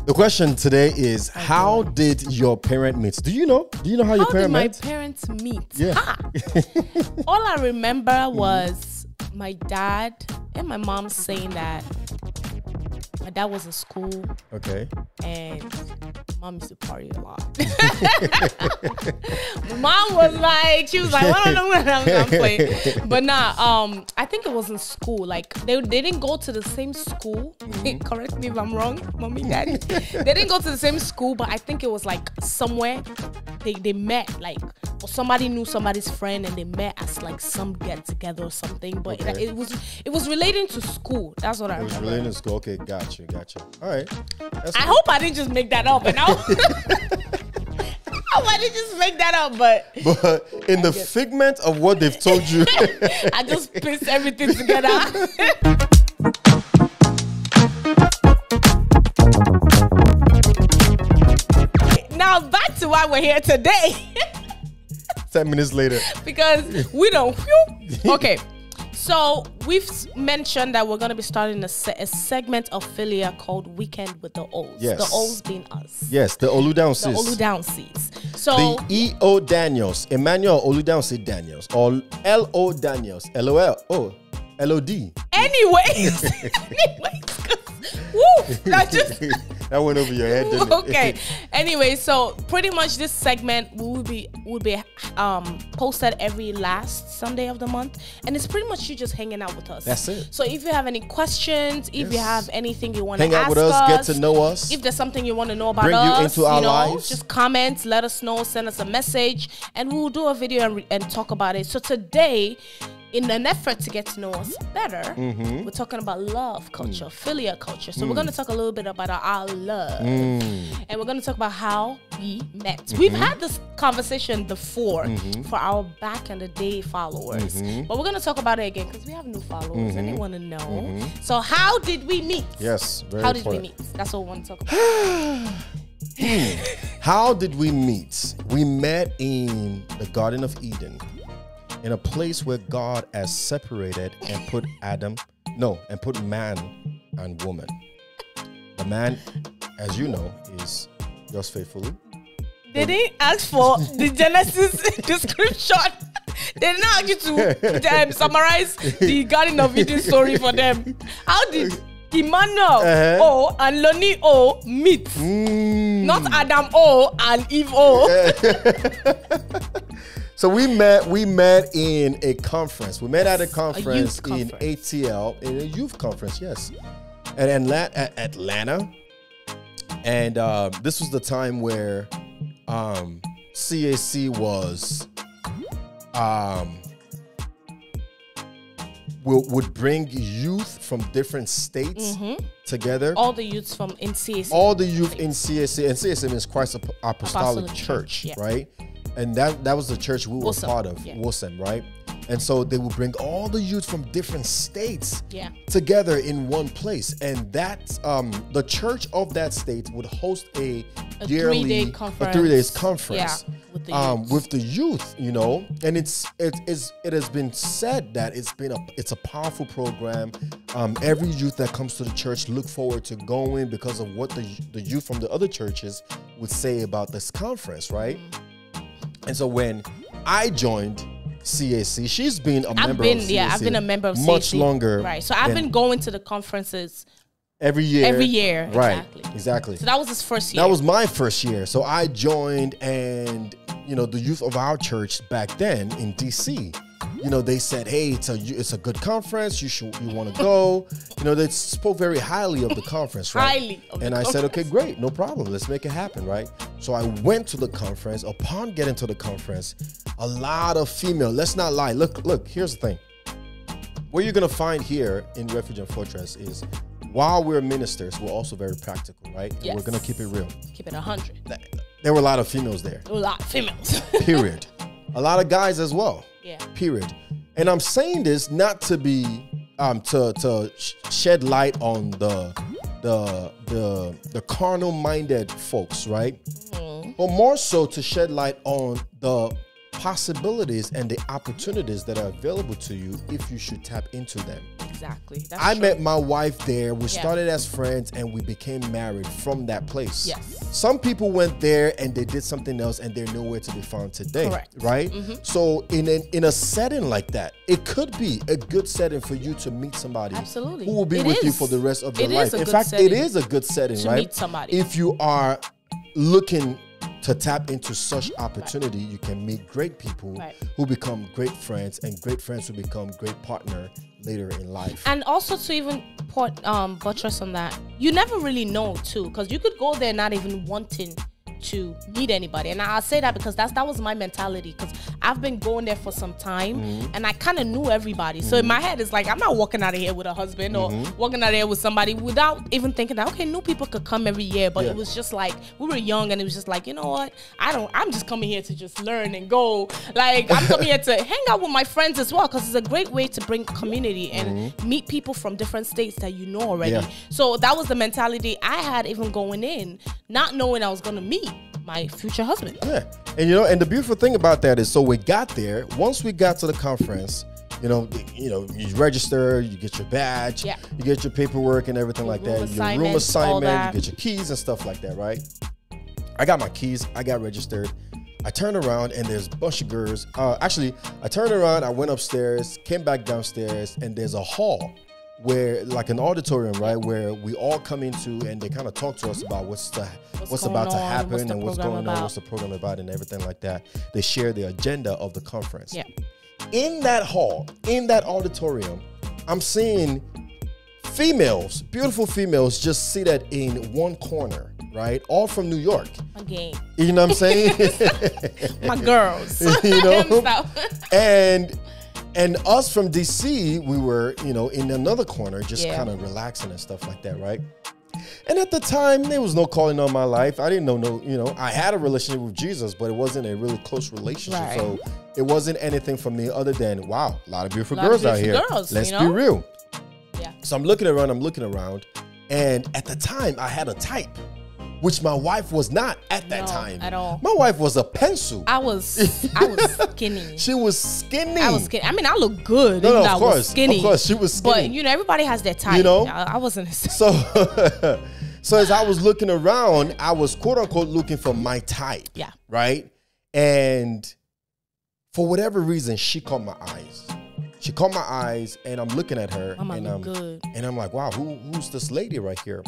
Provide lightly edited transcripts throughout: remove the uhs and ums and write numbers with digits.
The question today is, how did your parent meet? Do you know? Do you know how your parent met? How did my parents meet? Yeah. All I remember was my dad and my mom saying that my dad was in school. Okay. And mom used to party a lot. Mom was like, I don't know what I'm playing. But I think it was in school. Like they didn't go to the same school. Correct me if I'm wrong, mommy, daddy. They didn't go to the same school, but I think it was like somewhere they met, like, or somebody knew somebody's friend and they met as like some get together or something. But Okay. it was relating to school. That's what I remember. It was related to school. Okay, gotcha. All right. I hope I didn't just make that up. And I hope I didn't just make that up, but in the figment of what they've told you, I just pieced everything together. Now back to why we're here today. 10 minutes later. Because we don't. Okay. So we've mentioned that we're going to be starting a segment of Philia called Weekend with the O's. Yes. The O's being us. Yes, the Oludansis. The Oludansis. So the E.O. Daniels, Emmanuel Oludansi Daniels, or L.O. Daniels, L.O.L. Oh, L.O.D. Anyways. Woo! That went over your head, didn't it? Okay. Anyway, so pretty much this segment will be posted every last Sunday of the month, and it's pretty much you just hanging out with us. That's it. So if you have any questions, if you have anything you want to ask hang out with us, get to know us. If there's something you want to know about bring us, you into our lives, just comment, let us know, send us a message, and we'll do a video and talk about it. So today, in an effort to get to know us better, we're talking about love culture, Philia culture. So we're going to talk a little bit about our love. And we're going to talk about how we met. We've had this conversation before for our back in the day followers. But we're going to talk about it again because we have new followers and they want to know. So how did we meet? Yes, very How important. did we meet? That's what we want to talk about. How did we meet? We met in the Garden of Eden, in a place where God has separated and put man and woman. The man, as you know, is yours faithfully. They didn't ask for the Genesis description. They didn't ask you to summarize the Garden of Eden story for them. How did Emmanuel O and Lonnie O meet? Not Adam O and Eve O. So we met in a conference. We met at a conference in conference. ATL, in a youth conference, yes, at Atlanta. And this was the time where CAC was would bring youth from different states together. All the youths from in CAC. All the youth in CAC, and CAC means Christ Apostolic Church, yeah. right? And that was the church we were part of, yeah. Wilson, right? And so they would bring all the youth from different states together in one place. And that the church of that state would host a yearly 3 days conference with the youth, you know. And it has been said that it's a powerful program. Every youth that comes to the church look forward to going because of what the youth from the other churches would say about this conference, right? And so when I joined CAC, she's been a member of CAC. Yeah, I've been a member of CAC. Much longer. Right. So I've been going to the conferences every year. Right. Exactly. So that was his first year. That was my first year. So I joined, and, you know, the youth of our church back then in DC, you know, they said, hey, it's a good conference. You want to go. You know, they spoke very highly of the conference, right? And I said, okay, great, no problem. Let's make it happen, right? So I went to the conference. Upon getting to the conference, a lot of female. Let's not lie. Look. Here's the thing. What you're gonna find here in Refuge and Fortress is, while we're ministers, we're also very practical, right? Yes. And we're gonna keep it real. Keep it 100. There were a lot of females there. A lot of females. Period. A lot of guys as well. Yeah. Period. And I'm saying this not to be to shed light on the carnal-minded folks, right? But more so to shed light on the possibilities and the opportunities that are available to you if you should tap into them. Exactly. I met my wife there. We started as friends and we became married from that place. Yes. Some people went there and they did something else and they're nowhere to be found today. Correct. Right? So in a setting like that, it could be a good setting for you to meet somebody Absolutely. who will be with you for the rest of your life. In fact, it is a good setting, to right? meet somebody. If you are looking to tap into such opportunity, you can meet great people who become great friends, and great friends who become great partner later in life. And also to even buttress on that, you never really know too, because you could go there not even wanting to meet anybody. And I'll say that because that was my mentality, because I've been going there for some time and I kind of knew everybody. So in my head, it's like, I'm not walking out of here with a husband or walking out of here with somebody without even thinking that, okay, new people could come every year. But it was just like, we were young and it was just like, you know what? I'm just coming here to just learn and go. Like, I'm coming here to hang out with my friends as well, because it's a great way to bring community and meet people from different states that you know already. So that was the mentality I had even going in, not knowing I was going to meet my future husband. Yeah. And and the beautiful thing about that is, so we got there. Once we got to the conference, you register, you get your badge, you get your paperwork and everything like that, your room assignment, you get your keys and stuff like that, right? I got my keys, I got registered. I turned around and there's a bunch of girls. Actually, I turned around, I went upstairs, came back downstairs, and there's a hall where, like an auditorium, right, where we all come into and they kind of talk to us about what's about to happen and what's going on, what's the program about and everything like that. They share the agenda of the conference. Yeah. In that hall, in that auditorium, I'm seeing females, beautiful females, just seated in one corner, right? All from New York. Again. You know what I'm saying? My girls. And us from DC, we were, in another corner, just kind of relaxing and stuff like that, right? And at the time, there was no calling on my life. I didn't know, I had a relationship with Jesus, but it wasn't a really close relationship. Right. So it wasn't anything for me other than, wow, a lot of beautiful girls out here. Let's be real. Yeah. So I'm looking around, and at the time, I had a type, which my wife was not at that time. At all. My wife was a pencil. I was skinny. She was skinny. I was skinny. I mean, I look good. No, of course. Of course, she was skinny. But, everybody has their type. I wasn't. So as I was looking around, I was, quote unquote, looking for my type. Yeah. Right? And for whatever reason, she caught my eyes. She caught my eyes, and I'm looking at her. And I'm like, wow, who's this lady right here?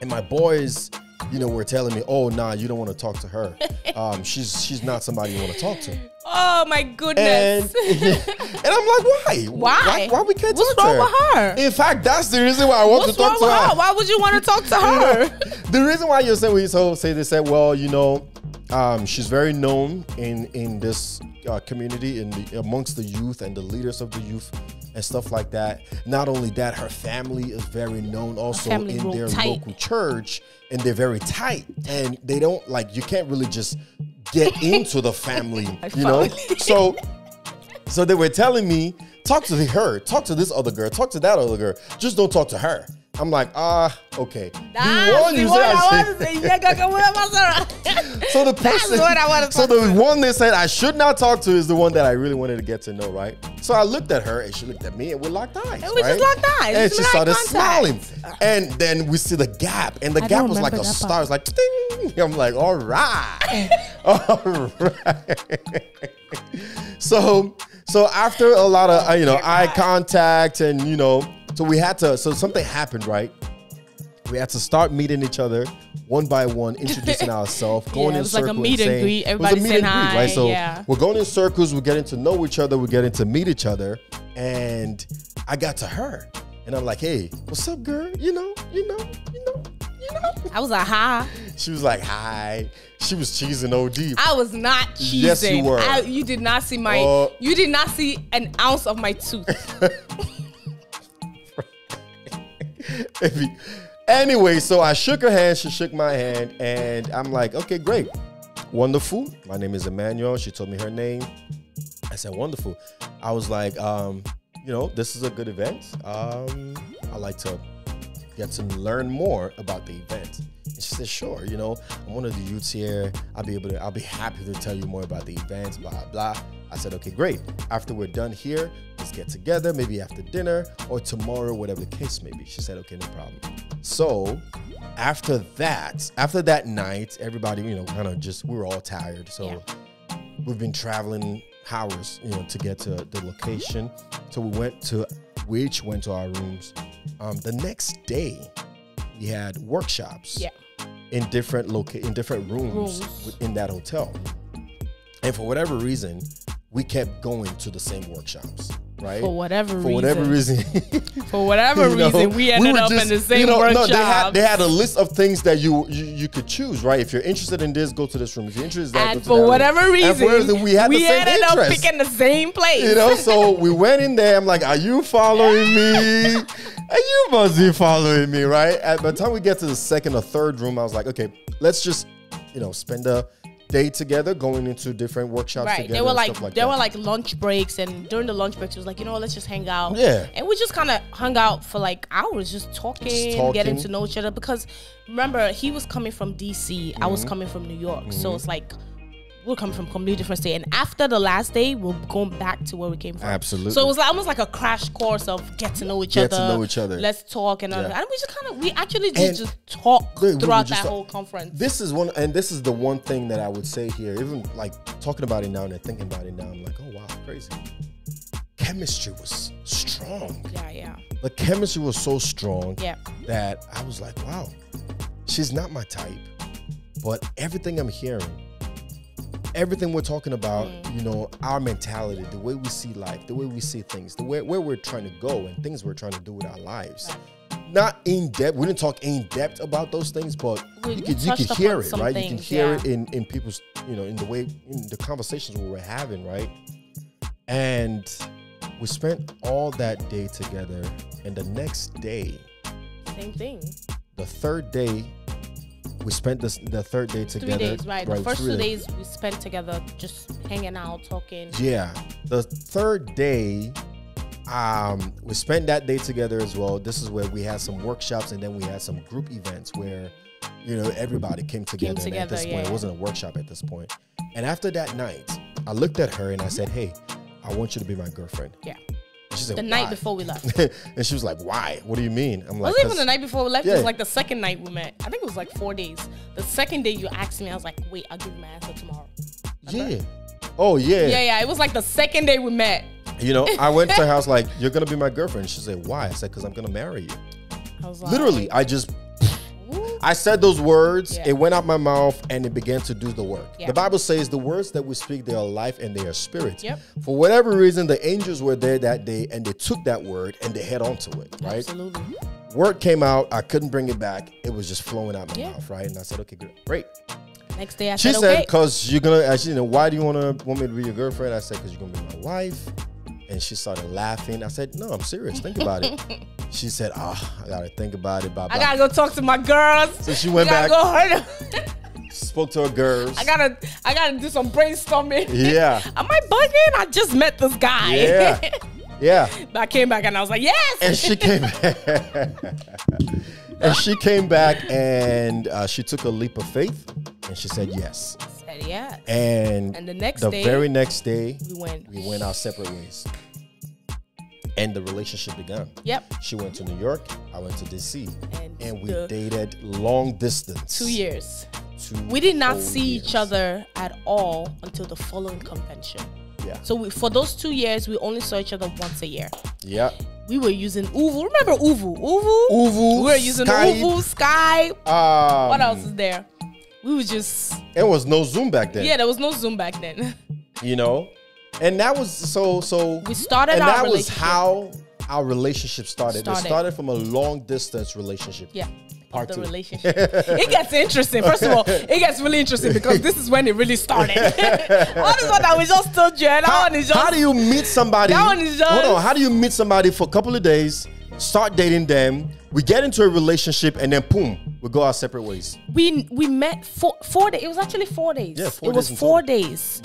And my boys, were telling me, oh, nah, you don't want to talk to her. She's not somebody you want to talk to. Oh, my goodness. And I'm like, why? Why we can't What's talk to her? What's wrong with her? In fact, that's the reason why I want to talk to her. Why would you want to talk to her? The reason why you're saying, they said, well, she's very known in this community, amongst the youth and the leaders of the youth and stuff like that. Not only that, her family is very known also in their local church, and they're very tight, and they don't, you can't really just get into the family, So they were telling me, talk to her, talk to this other girl, talk to that other girl, just don't talk to her. I'm like, okay. So the person, so the one they said I should not talk to is the one that I really wanted to get to know, right? So I looked at her and she looked at me and we locked eyes. And we just locked eyes. And she started smiling. And then we see the gap, and the gap was like a star. It was like, ding. I'm like, all right. All right. So after a lot of eye contact and so something happened, right? We had to start meeting each other one by one, introducing ourselves, going in circles. It was like a meet and greet. Everybody saying hi. Right? So we're going in circles. We're getting to know each other. We're getting to meet each other. And I got to her, and I'm like, "Hey, what's up, girl? You know." I was like, "Hi." She was like, "Hi." She was cheesing OD. I was not cheesing. Yes, you were. You did not see you did not see an ounce of my tooth. Anyway, so I shook her hand, she shook my hand, and I'm like, okay, great. Wonderful. My name is Emmanuel. She told me her name. I said, wonderful. I was like, this is a good event. I like to get to learn more about the event. And she said, sure, I'm one of the youths here. I'll be happy to tell you more about the events, blah, blah. I said, okay, great. After we're done here, let's get together, maybe after dinner or tomorrow, whatever the case may be. She said, okay, no problem. So after that night, everybody, you know, kind of just, we were all tired. So we've been traveling hours, you know, to get to the location. So we each went to our rooms. The next day, we had workshops in different rooms in that hotel. And for whatever reason, we kept going to the same workshops, right? For whatever reason. For whatever reason, we ended up in the same workshops. No, they had a list of things that you could choose, right? If you're interested in this, go to this room. If you're interested in that, and for whatever reason, we ended up picking the same place. You know, so we went in there. I'm like, are you following me? And you must be following me, right? By the time we get to the second or third room, I was like, okay, let's just, you know, spend a day together, going into different workshops together. There were like lunch breaks, and during the lunch breaks, it was like, you know what, let's just hang out. Yeah. And we just kind of hung out for like hours, just talking, getting to know each other. Because remember, he was coming from DC, I was coming from New York, so it's like we're coming from completely different state. And after the last day, we're going back to where we came from. Absolutely. So it was almost like a crash course of get to know each other. Let's talk and we actually just talk throughout that whole conference. This is the one thing that I would say here, even like talking about it now and thinking about it now, I'm like, oh wow, crazy. Chemistry was strong. Yeah. The chemistry was so strong that I was like, wow, she's not my type, but everything I'm hearing, everything we're talking about, you know, our mentality, the way we see life, the way we see things, the way where we're trying to go and things we're trying to do with our lives. Not in depth. We didn't talk in depth about those things, but you could hear it, right? You can hear it in people's, you know, in the conversations we were having, right? And we spent all that day together, and the next day, same thing. The third day, we spent the third day together. 3 days, right? The first 2 days we spent together, just hanging out, talking. Yeah. The third day, we spent that day together as well. This is where we had some workshops, and then we had some group events where, you know, everybody came together. And at this point, it wasn't a workshop at this point. And after that night, I looked at her and I said, hey, I want you to be my girlfriend. Yeah. She said, the night before we left. And she was like, why? What do you mean? I'm like, it wasn't even the night before we left. It was like the second night we met. I think it was like 4 days. The second day you asked me, I was like, wait, I'll give you my answer tomorrow. Remember? Yeah. Oh, yeah. Yeah. It was like the second day we met. You know, I went to her house like, you're going to be my girlfriend. She said, why? I said, because I'm going to marry you. I was like, literally, I said those words, it went out my mouth, and it began to do the work. The Bible says the words that we speak, they are life and they are spirit. For whatever reason, the angels were there that day, and they took that word and they head on to it, right? Absolutely. Word came out. I couldn't bring it back. It was just flowing out my mouth, right? And I said, okay, great. Next day, she said, because you're going to, you know, why do you want me to be your girlfriend? I said, because you're going to be my wife. And she started laughing. I said, no, I'm serious. Think about it. She said, I got to think about it. Bye -bye. I got to go talk to my girls. So she went back. Spoke to her girls. I gotta do some brainstorming. Yeah. Am I bugging? I just met this guy. Yeah. Yeah. But I came back and I was like, yes. And she came back. And she came back and she took a leap of faith and she said yes. Said yes. And the very next day, we went our separate ways. And the relationship began. Yep. She went to New York. I went to DC. And we dated long distance. 2 years. We did not see each other at all until the following convention. Yeah. So for those 2 years, we only saw each other once a year. Yeah. We were using Uvu. Remember Uvu? Uvu. We were using Skype. Uvu, Skype. What else is there? We were just... There was no Zoom back then. Yeah, there was no Zoom back then. You know? And that was so we started and our that relationship. was how our relationship started. It started from a long distance relationship. Yeah. Part the 2. relationship. It gets interesting. First of all, it gets really interesting because this is when it really started. All this one that we just told you, and that one is just... How do you meet somebody? That one is just... Hold on. How do you meet somebody for a couple of days, start dating them, we get into a relationship, and then boom, we go our separate ways? We met 4 days. It was actually 4 days. Yeah, 4 days. It was 4 days.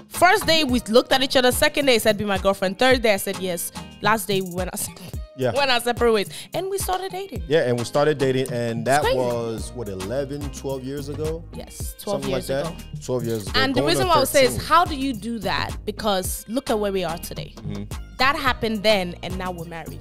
First day, we looked at each other. Second day, I said, be my girlfriend. Third day, I said yes. Last day, we went out. went our separate ways. And we started dating. Yeah, and we started dating, and that was, what, 11, 12 years ago? Yes, 12 years ago. 12 years ago. And the reason why I would say is, how do you do that? Because look at where we are today. That happened then, and now we're married.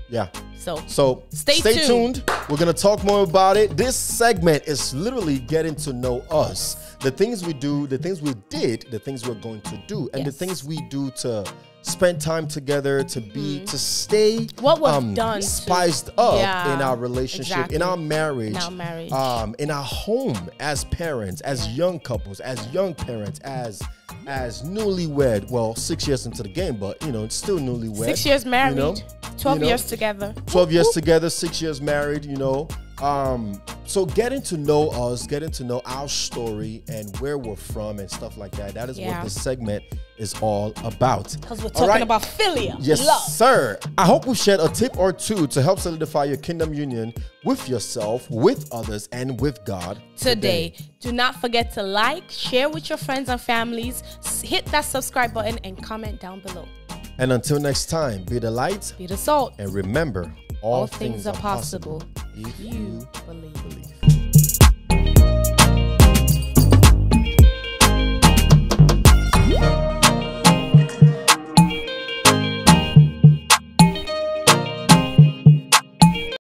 Yeah. So stay tuned. We're going to talk more about it. This segment is literally getting to know us. The things we do, the things we did, the things we're going to do, and the things we do to spend time together, to be, to stay what we've done spiced up in our relationship, in our marriage, in our home as parents, as young couples, as young parents, as newlywed. Well, 6 years into the game, but it's still newlywed. 6 years married, 12 years together. 12 years together, 6 years married, So getting to know us, getting to know our story and where we're from and stuff like that. That is what this segment is all about. Because we're talking about philia. Yes, sir. I hope we've shared a tip or two to help solidify your kingdom union with yourself, with others, and with God today. Do not forget to like, share with your friends and families, hit that subscribe button, and comment down below. And until next time, be the light, be the salt, and remember, all things are possible if you believe.